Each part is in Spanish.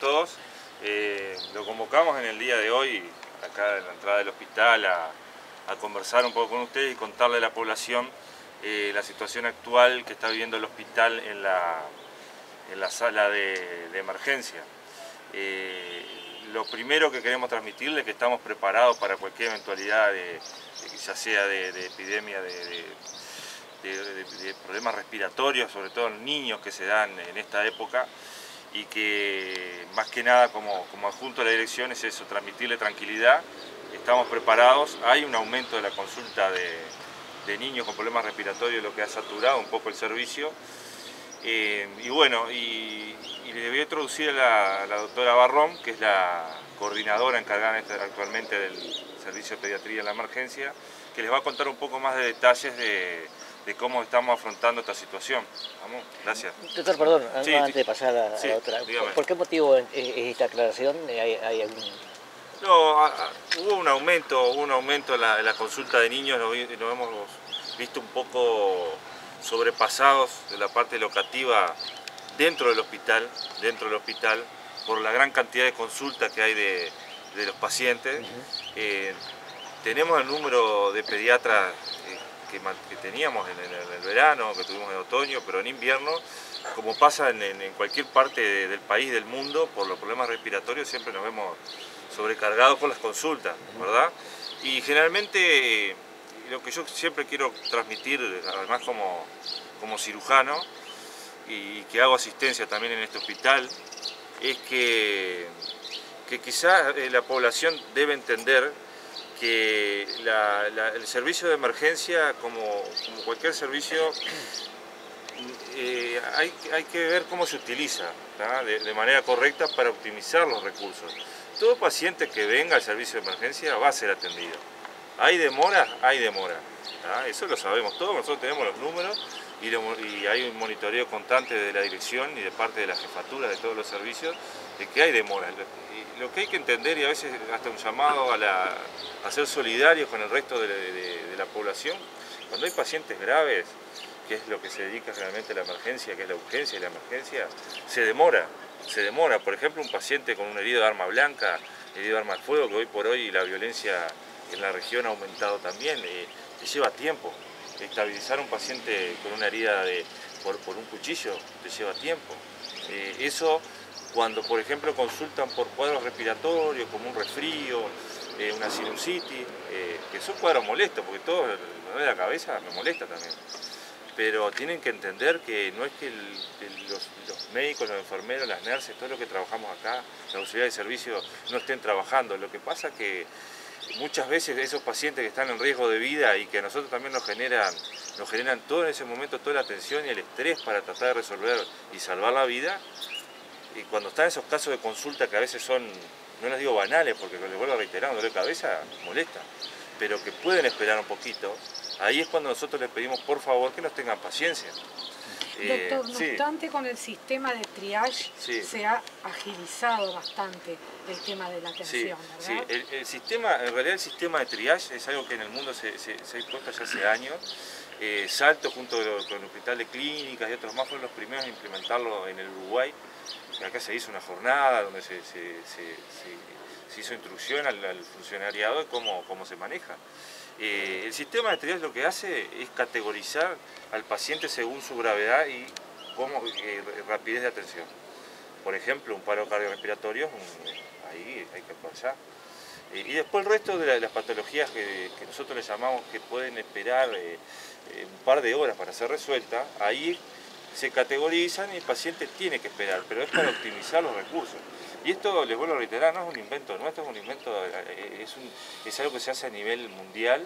todos. Lo convocamos en el día de hoy, acá en la entrada del hospital, a conversar un poco con ustedes y contarle a la población la situación actual que está viviendo el hospital en la sala de emergencia. Lo primero que queremos transmitirle es que estamos preparados para cualquier eventualidad, ya sea de epidemia, de problemas respiratorios, sobre todo en niños que se dan en esta época, y que más que nada como adjunto a la dirección es eso, transmitirle tranquilidad. Estamos preparados, hay un aumento de la consulta de niños con problemas respiratorios, lo que ha saturado un poco el servicio. Y bueno, y le voy a introducir a la doctora Barrón, que es la coordinadora encargada actualmente del servicio de pediatría en la emergencia, que les va a contar un poco más de detalles de cómo estamos afrontando esta situación. Vamos, gracias. Doctor, perdón, Sí, antes de pasar a la doctora, ¿por qué motivo es esta aclaración? ¿Hay algún...? No, hubo un aumento en la consulta de niños, nos hemos visto un poco sobrepasados de la parte locativa dentro del hospital, por la gran cantidad de consultas que hay de los pacientes. Tenemos el número de pediatras que teníamos en el verano, que tuvimos en otoño, pero en invierno, como pasa en cualquier parte del país, del mundo, por los problemas respiratorios siempre nos vemos sobrecargados con las consultas, ¿verdad? Y generalmente lo que yo siempre quiero transmitir, además como cirujano, y que hago asistencia también en este hospital, es que quizás la población debe entender que el servicio de emergencia, como cualquier servicio, hay que ver cómo se utiliza, ¿tá? De manera correcta para optimizar los recursos. Todo paciente que venga al servicio de emergencia va a ser atendido. ¿Hay demora? Hay demora. ¿Tá? Eso lo sabemos todos, nosotros tenemos los números y hay un monitoreo constante de la dirección y de parte de la jefatura de todos los servicios de que hay demora. Y lo que hay que entender, y a veces hasta un llamado a ser solidarios con el resto de la población, cuando hay pacientes graves, que es lo que se dedica realmente a la emergencia, que es la urgencia y la emergencia, se demora. Por ejemplo, un paciente con una herida de arma blanca, herida de arma de fuego, que hoy por hoy la violencia en la región ha aumentado también, te lleva tiempo. Estabilizar a un paciente con una herida por un cuchillo te lleva tiempo. Eso cuando, por ejemplo, consultan por cuadros respiratorios, como un resfrío, una sinusitis, que son cuadros molestos, porque todo el dolor de la cabeza me molesta también. Pero tienen que entender que no es que los médicos, los enfermeros, las nurses, todo lo que trabajamos acá, la auxiliar de servicio, no estén trabajando. Lo que pasa es que muchas veces esos pacientes que están en riesgo de vida y que a nosotros también nos generan todo en ese momento, toda la atención y el estrés para tratar de resolver y salvar la vida, y cuando están esos casos de consulta que a veces son, no les digo banales, porque les vuelvo a reiterar, un dolor de cabeza molesta, pero que pueden esperar un poquito, ahí es cuando nosotros les pedimos por favor que nos tengan paciencia. Doctor, no obstante, con el sistema de triage se ha agilizado bastante el tema de la atención, ¿verdad? Sí, en realidad el sistema de triage es algo que en el mundo se ha impuesto ya hace años. Salto junto con el Hospital de Clínicas y otros más fueron los primeros a implementarlo en el Uruguay. Acá se hizo una jornada donde se hizo instrucción al funcionariado de cómo se maneja. El sistema de triage lo que hace es categorizar al paciente según su gravedad y rapidez de atención. Por ejemplo, un paro cardiorrespiratorio, ahí hay que actuar ya. Y después el resto de las patologías que nosotros le llamamos que pueden esperar un par de horas para ser resueltas, ahí se categorizan y el paciente tiene que esperar, pero es para optimizar los recursos. Y esto, les vuelvo a reiterar, no es un invento nuestro, es un invento, es algo que se hace a nivel mundial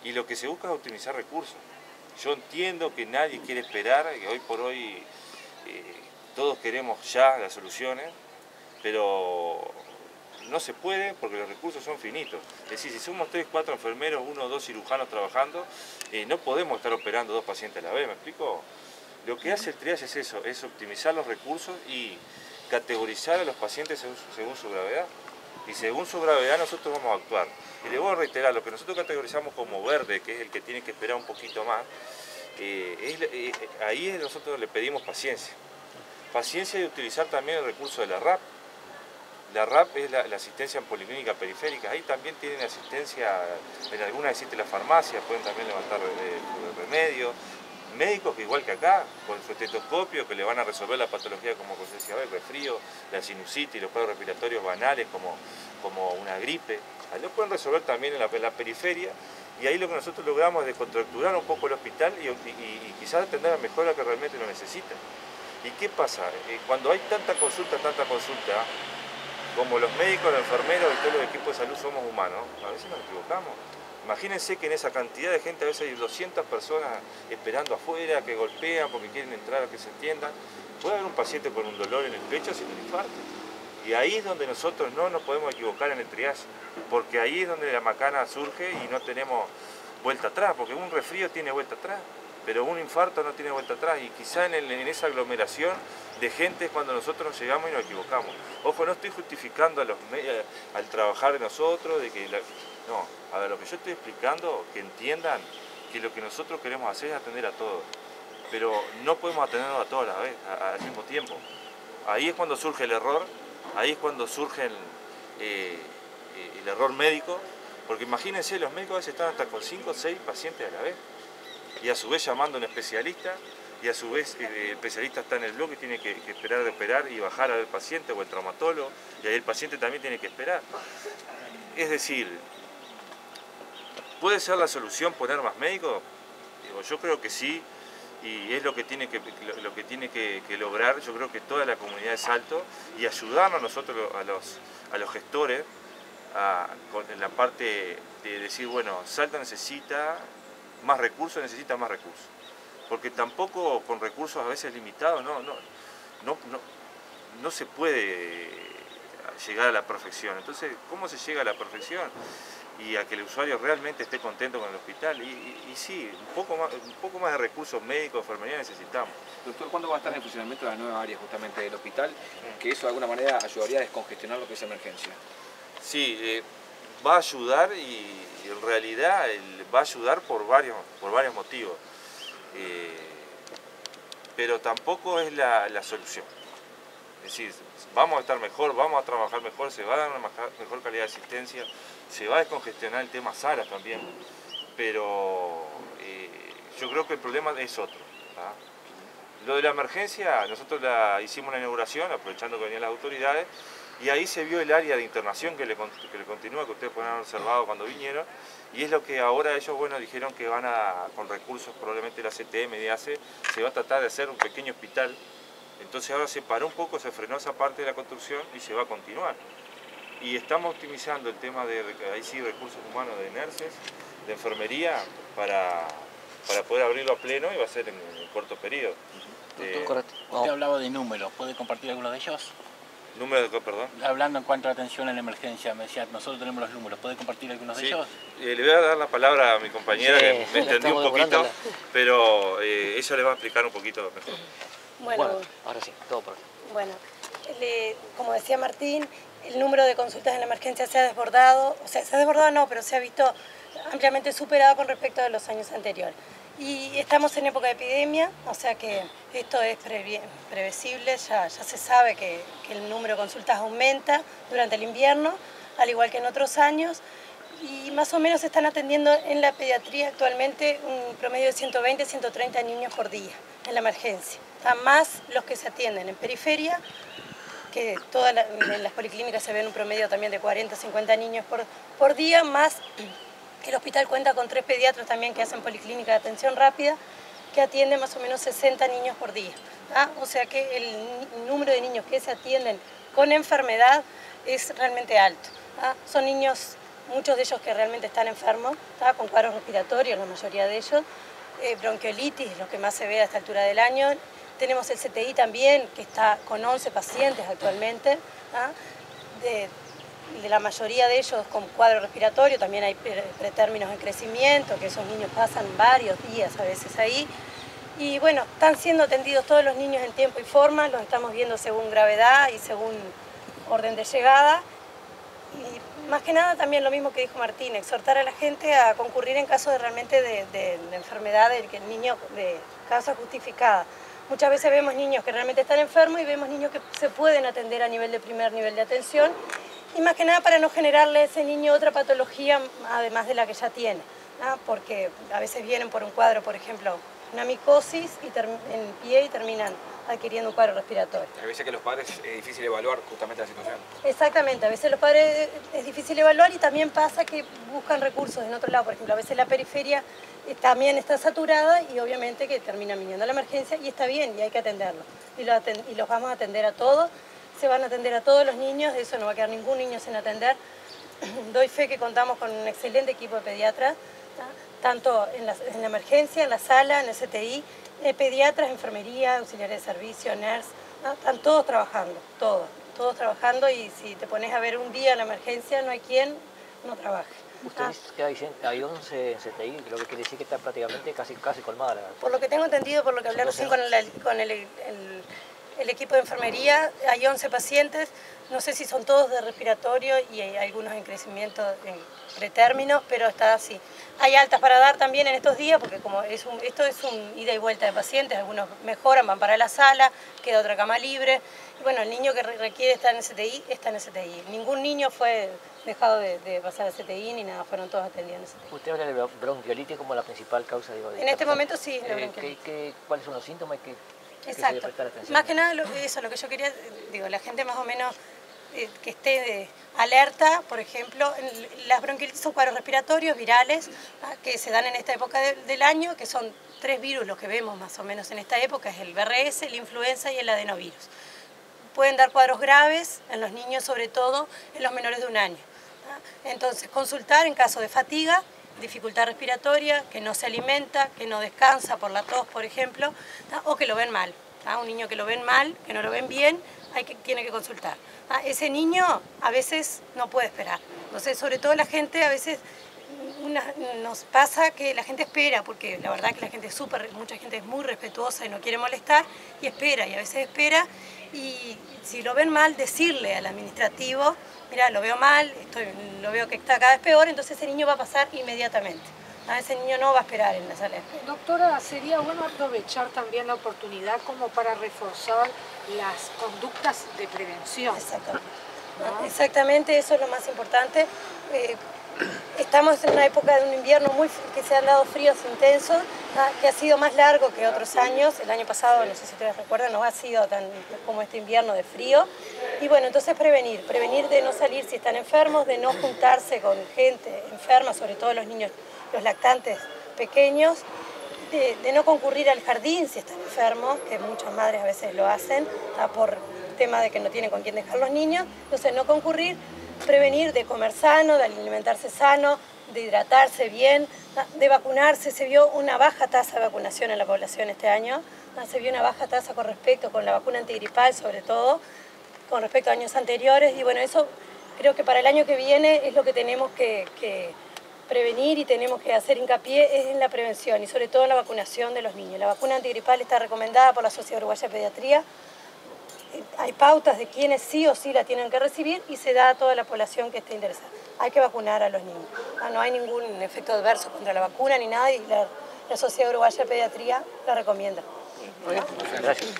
y lo que se busca es optimizar recursos. Yo entiendo que nadie quiere esperar, que hoy por hoy todos queremos ya las soluciones, pero no se puede porque los recursos son finitos. Es decir, si somos 3, 4 enfermeros, 1 o 2 cirujanos trabajando, no podemos estar operando 2 pacientes a la vez, ¿me explico? Lo que hace el triage es eso, es optimizar los recursos y categorizar a los pacientes según su gravedad. Y según su gravedad nosotros vamos a actuar. Y le voy a reiterar, lo que nosotros categorizamos como verde, que es el que tiene que esperar un poquito más, ahí nosotros le pedimos paciencia. Paciencia de utilizar también el recurso de la RAP. La RAP es la asistencia en policlínica periférica, ahí también tienen asistencia, en algunas existe la farmacia, pueden también levantar remedios, médicos que igual que acá, con su estetoscopio, que le van a resolver la patología como decía hoy, el resfrío, la sinusitis, los cuadros respiratorios banales como una gripe, ahí lo pueden resolver también en la periferia, y ahí lo que nosotros logramos es descontracturar un poco el hospital y quizás atender mejor a que realmente lo necesitan. ¿Y qué pasa? Cuando hay tanta consulta, como los médicos, los enfermeros y todos los equipos de salud somos humanos, a veces nos equivocamos. Imagínense que en esa cantidad de gente a veces hay 200 personas esperando afuera, que golpean porque quieren entrar a que se entiendan. Puede haber un paciente con un dolor en el pecho sin un infarto. Y ahí es donde nosotros no nos podemos equivocar en el triage, porque ahí es donde la macana surge y no tenemos vuelta atrás, porque un resfrío tiene vuelta atrás, pero un infarto no tiene vuelta atrás, y quizá en esa aglomeración de gente es cuando nosotros nos llegamos y nos equivocamos. Ojo, no estoy justificando al trabajar de nosotros, no, a ver, lo que yo estoy explicando, que entiendan que lo que nosotros queremos hacer es atender a todos, pero no podemos atendernos a todos a la vez, al mismo tiempo. Ahí es cuando surge el error, ahí es cuando surge el error médico, porque imagínense, los médicos a veces están hasta con 5 o 6 pacientes a la vez, y a su vez llamando a un especialista, y a su vez el especialista está en el bloque y tiene que esperar de operar y bajar a ver al paciente o el traumatólogo, y ahí el paciente también tiene que esperar. Es decir, ¿puede ser la solución poner más médicos? Yo creo que sí, y es lo que tiene que lograr, yo creo que toda la comunidad de Salto, y ayudarnos nosotros a los gestores en la parte de decir, bueno, Salto necesita más recursos, porque tampoco con recursos a veces limitados no se puede llegar a la perfección. Entonces, ¿cómo se llega a la perfección? Y a que el usuario realmente esté contento con el hospital. Y sí, un poco más de recursos médicos, enfermería necesitamos. Doctor, ¿cuándo va a estar en funcionamiento la nueva área justamente del hospital? Que eso de alguna manera ayudaría a descongestionar lo que es emergencia. Sí, va a ayudar y en realidad va a ayudar por varios motivos. Pero tampoco es la solución. Es decir, vamos a estar mejor, vamos a trabajar mejor, se va a dar una mejor calidad de asistencia, se va a descongestionar el tema salas también, pero yo creo que el problema es otro. Lo de la emergencia, nosotros hicimos una inauguración, aprovechando que venían las autoridades, y ahí se vio el área de internación que le continúa, que ustedes pueden haber observado cuando vinieron, y es lo que ahora ellos, bueno, dijeron que con recursos, probablemente la CTM de ACE, se va a tratar de hacer un pequeño hospital. Entonces ahora se paró un poco, se frenó esa parte de la construcción y se va a continuar. Y estamos optimizando el tema de, ahí sí, recursos humanos de nurses, de enfermería, para poder abrirlo a pleno, y va a ser en corto periodo. Correcto. Usted hablaba de números, ¿puede compartir alguno de ellos? ¿Número de qué, perdón? Hablando en cuanto a atención en la emergencia, me decía, nosotros tenemos los números, ¿puede compartir algunos de ellos? Le voy a dar la palabra a mi compañera, que me entendí un poquito, pero ella le va a explicar un poquito mejor. Bueno, ahora sí, todo por aquí. Bueno, como decía Martín, el número de consultas en la emergencia se ha desbordado, pero se ha visto ampliamente superado con respecto a los años anteriores. Y estamos en época de epidemia, o sea que esto es previsible, ya se sabe que el número de consultas aumenta durante el invierno, al igual que en otros años, y más o menos se están atendiendo en la pediatría actualmente un promedio de 120, 130 niños por día en la emergencia. Están más los que se atienden en periferia, que en las policlínicas se ven un promedio también de 40, 50 niños por día, más el hospital cuenta con 3 pediatras también que hacen policlínica de atención rápida, que atienden más o menos 60 niños por día. O sea que el número de niños que se atienden con enfermedad es realmente alto. Son niños, muchos de ellos que realmente están enfermos, con cuadros respiratorios, la mayoría de ellos, bronquiolitis, lo que más se ve a esta altura del año. Tenemos el CTI también, que está con 11 pacientes actualmente, de la mayoría de ellos con cuadro respiratorio. También hay pretérminos en crecimiento, que esos niños pasan varios días a veces ahí. Y bueno, están siendo atendidos todos los niños en tiempo y forma, los estamos viendo según gravedad y según orden de llegada. Y más que nada también lo mismo que dijo Martín, exhortar a la gente a concurrir en caso de realmente de enfermedad, que el niño de causa justificada. Muchas veces vemos niños que realmente están enfermos y vemos niños que se pueden atender a nivel de primer nivel de atención, y más que nada para no generarle a ese niño otra patología además de la que ya tiene, ¿no? Porque a veces vienen por un cuadro, por ejemplo, una micosis en pie y terminan adquiriendo un cuadro respiratorio. A veces que los padres es difícil evaluar justamente la situación. Exactamente, a veces los padres es difícil evaluar, y también pasa que buscan recursos en otro lado. Por ejemplo, a veces la periferia también está saturada y obviamente que terminan viniendo a la emergencia, y está bien y hay que atenderlos. Y los vamos a atender a todos, se van a atender a todos los niños, de eso no va a quedar ningún niño sin atender. Doy fe que contamos con un excelente equipo de pediatras, tanto en la emergencia, en la sala, en el CTI, pediatras, enfermería, auxiliares de servicio, nurse, ¿no? Están todos trabajando, todos trabajando, y si te pones a ver un día en la emergencia no hay quien no trabaje. Usted dice que hay 11 en CTI, lo que quiere decir que está prácticamente casi colmada. Por lo que tengo entendido, por lo que hablé recién con el equipo de enfermería, hay 11 pacientes, no sé si son todos de respiratorio y hay algunos en crecimiento en pretérmino, pero está así. Hay altas para dar también en estos días, porque como esto es un ida y vuelta de pacientes, algunos mejoran, van para la sala, queda otra cama libre. Y bueno, el niño que requiere estar en el CTI, está en el CTI. Ningún niño fue dejado de pasar al CTI ni nada, fueron todos atendidos en el CTI. ¿Usted habla de bronquiolitis como la principal causa de en este momento sí, la bronquiolitis. ¿Cuáles son los síntomas que exacto. Más que nada, eso, lo que yo quería, la gente más o menos que esté alerta. Por ejemplo, las bronquiolitis son cuadros respiratorios virales que se dan en esta época del año, que son 3 virus los que vemos más o menos en esta época, es el BRS, el influenza y el adenovirus. Pueden dar cuadros graves en los niños, sobre todo en los menores de 1 año. Entonces, consultar en caso de fatiga, dificultad respiratoria, que no se alimenta, que no descansa por la tos, por ejemplo, o que lo ven mal. Un niño que lo ven mal, que no lo ven bien, tiene que consultar. Ese niño a veces no puede esperar. Entonces, sobre todo la gente, a veces nos pasa que la gente espera, porque la verdad que la gente mucha gente es muy respetuosa y no quiere molestar, y espera, y a veces espera, y si lo ven mal, decirle al administrativo, mira, lo veo mal, lo veo que está cada vez peor, entonces ese niño va a pasar inmediatamente. Ese niño no va a esperar en la sala de espera. Doctora, sería bueno aprovechar también la oportunidad como para reforzar las conductas de prevención. Exactamente. ¿No? Exactamente, eso es lo más importante. Estamos en una época de un invierno que se han dado fríos intensos, que ha sido más largo que otros años. El año pasado, no sé si ustedes recuerdan, no ha sido tan como este invierno de frío. Y bueno, entonces prevenir de no salir si están enfermos, de no juntarse con gente enferma, sobre todo los niños, los lactantes pequeños, de no concurrir al jardín si están enfermos, que muchas madres a veces lo hacen, por tema de que no tienen con quién dejar los niños. Entonces no concurrir, prevenir de comer sano, de alimentarse sano, de hidratarse bien, de vacunarse. Se vio una baja tasa de vacunación en la población este año, se vio una baja tasa con la vacuna antigripal, sobre todo, con respecto a años anteriores, y bueno, eso creo que para el año que viene es lo que tenemos que prevenir y tenemos que hacer hincapié es en la prevención y sobre todo en la vacunación de los niños. La vacuna antigripal está recomendada por la Sociedad Uruguaya de Pediatría. Hay pautas de quienes sí o sí la tienen que recibir y se da a toda la población que esté interesada. Hay que vacunar a los niños. No hay ningún efecto adverso contra la vacuna ni nada, y la Sociedad Uruguaya de Pediatría la recomienda. Muy bien, gracias.